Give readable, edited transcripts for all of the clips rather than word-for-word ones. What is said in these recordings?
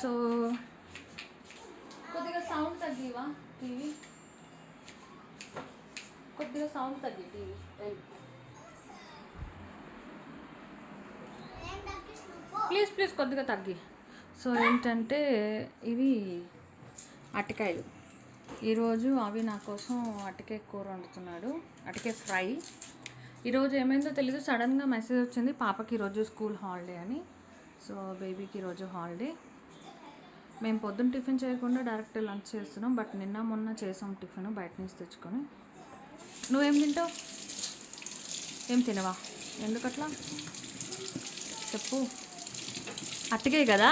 So కొద్దిగా sound తగ్గివా TV, కొద్దిగా sound తగ్గి టీవీ. ప్లీజ్ ప్లీజ్ కొద్దిగా తగ్గి. సో ఏంటంటే ఇవి అరటికాయలు. ఈరోజు అవి నా కోసం అరటికాయ కూర వండుతున్నాడు, అరటికాయ ఫ్రై. ఈరోజు ఏమైందో తెలీదు, సడన్గా మెసేజ్ వచ్చింది పాపకి ఈరోజు స్కూల్ హాలిడే అని. సో బేబీకి ఈరోజు హాలిడే. మేము పొద్దున్న టిఫిన్ చేయకుండా డైరెక్ట్ లంచ్ చేస్తున్నాం. బట్ నిన్న మొన్న చేసాం టిఫిన్ బయట నుంచి తెచ్చుకొని. నువ్వేం తింటావు? ఏం తినవా? ఎందుకట్లా చెప్పు. అట్టకే కదా,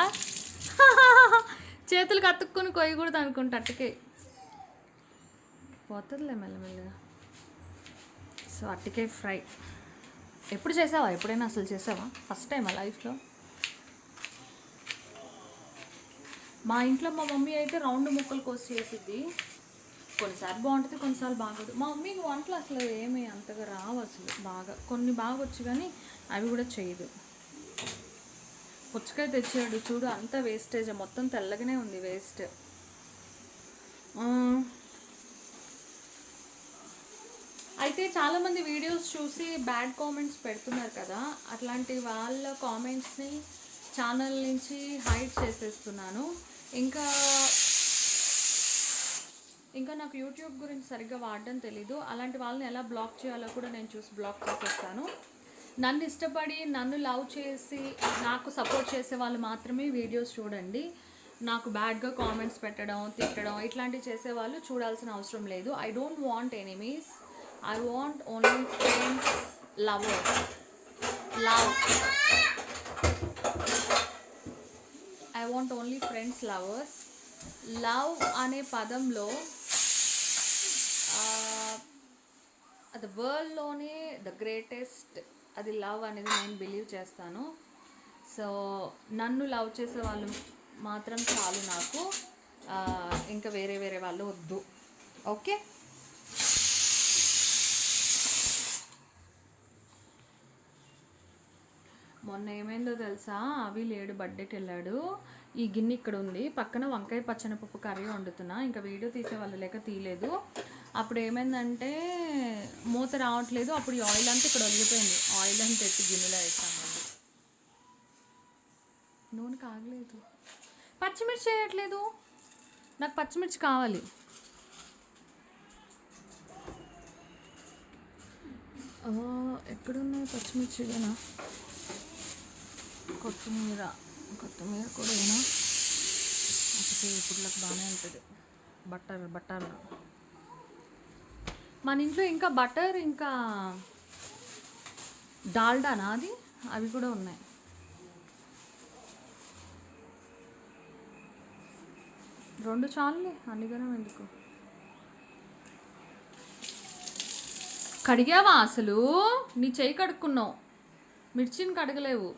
చేతులకు అతుక్కొని కొయ్యకూడదు అనుకుంటా. అట్టకే పోతుందిలే మెల్లమెల్లగా. సో అట్టకే ఫ్రై ఎప్పుడు చేసావా? ఎప్పుడైనా అసలు చేసావా? ఫస్ట్ టైమా లైఫ్లో? మా ఇంట్లో మా మమ్మీ అయితే రౌండ్ ముక్కలు కోసి చేసిద్ది. కొన్నిసార్లు బాగుంటుంది, కొన్నిసార్లు బాగోదు. మా మమ్మీకి వంటలు అసలు ఏమీ అంతగా రావు అసలు. బాగా కొన్ని బాగా వచ్చు కానీ అవి కూడా చేయదు. పుచ్చకాయ తెచ్చాడు చూడు, అంతా వేస్టేజ్, మొత్తం తెల్లగానే ఉంది, వేస్ట్. అయితే చాలామంది వీడియోస్ చూసి బ్యాడ్ కామెంట్స్ పెడుతున్నారు కదా, అట్లాంటి వాళ్ళ కామెంట్స్ని ఛానల్ నుంచి హైడ్ చేసేస్తున్నాను. ఇంకా నాకు యూట్యూబ్ గురించి సరిగ్గా వాడడం తెలీదు. అలాంటి వాళ్ళని ఎలా బ్లాక్ చేయాలో కూడా నేను చూసి బ్లాక్ చేసేస్తాను. నన్ను ఇష్టపడి నన్ను లవ్ చేసి నాకు సపోర్ట్ చేసే వాళ్ళు మాత్రమే వీడియోస్ చూడండి. నాకు బ్యాడ్గా కామెంట్స్ పెట్టడం, తిట్టడం ఇట్లాంటివి చేసేవాళ్ళు చూడాల్సిన అవసరం లేదు. I don't want enemies, I want only friends, lovers. I want only friends, lovers. Love అనే పదంలో అది వరల్డ్లోనే ద గ్రేటెస్ట్, అది లవ్ అనేది నేను బిలీవ్ చేస్తాను. సో నన్ను లవ్ చేసే వాళ్ళు మాత్రం చాలు నాకు, ఇంకా వేరే వేరే వాళ్ళు వద్దు. ఓకే, మొన్న ఏమైందో తెలుసా? అవి లేడు, బర్త్డేకి వెళ్ళాడు. ఈ గిన్నె ఇక్కడ ఉంది, పక్కన వంకాయ పచ్చనిపప్పు కర్రీ వండుతున్నా. ఇంకా వీడియో తీసేవాళ్ళు లేక తీయలేదు. అప్పుడు ఏమైందంటే మూత రావట్లేదు. అప్పుడు ఈ ఆయిల్ అంతా ఇక్కడ ఒలిగిపోయింది. ఆయిల్ అంతా ఎత్తి గిన్నెలో వేస్తామండి. నూనె కాగలేదు, పచ్చిమిర్చి చేయట్లేదు. నాకు పచ్చిమిర్చి కావాలి. ఎక్కడున్నాయి పచ్చిమిర్చి? ఏనా కొత్తిమీర కూడా ఏనా? అసలు ఇప్పుడులకు బాగానే ఉంటుంది. బటర్ మన ఇంట్లో ఇంకా బటర్, ఇంకా డాల్డానా అది, అవి కూడా ఉన్నాయి. రెండు చాలులే, అన్నిగానే ఎందుకు. కడిగావా అసలు? నీ చేయి కడుక్కున్నావు, మిర్చిని కడగలేవు.